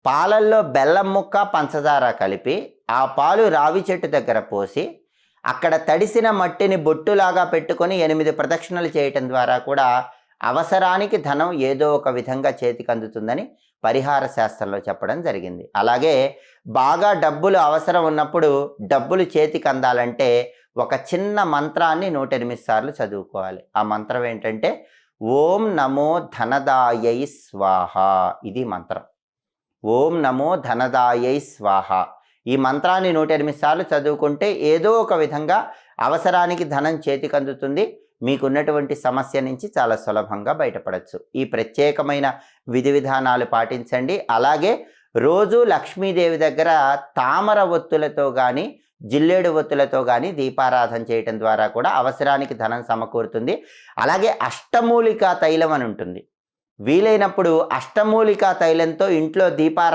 పాలల్లో బెల్లం ముక్క పంచదార కలిపి ఆ పాలు రావి చెట్టు దగ్గర పోసి అక్కడ తడిసిన మట్టిని బొట్టులాగా పెట్టుకొని 8 ప్రదక్షిణలు చేయటం ద్వారా కూడా అవసరానికి ధనం ఏదో ఒక విధంగా చేతికి అందుతుందని పరిహార శాస్త్రంలో చెప్పడం జరిగింది. అలాగే బాగా డబ్బులు అవసరం ఉన్నప్పుడు డబ్బులు చేతికి అందాలంటే ఒక చిన్న మంత్రాన్ని 108 సార్లు చదువుకోవాలి. ఆ మంత్రం ఏంటంటే ఓం నమో ధనదాయై స్వాహ. ఇది మంత్రం. ఓం నమో ధనదాయై స్వాహ. ఈ మంత్రాన్ని 108 సార్లు చదువుకుంటే ఏదో ఒక విధంగా అవసరానికి ధనం చేతికి అందుతుంది. మీకున్నటువంటి సమస్య నుంచి చాలా సులభంగా బయటపడవచ్చు. ఈ ప్రత్యేకమైన విధి విధానాలు పాటించండి. అలాగే రోజు లక్ష్మీదేవి దగ్గర తామర ఒత్తులతో కానీ జిల్లేడు ఒత్తులతో కానీ దీపారాధన చేయటం ద్వారా కూడా అవసరానికి ధనం సమకూరుతుంది. అలాగే అష్టమూలికా తైలం అని ఉంటుంది. వీలైనప్పుడు అష్టమూలికా తైలంతో ఇంట్లో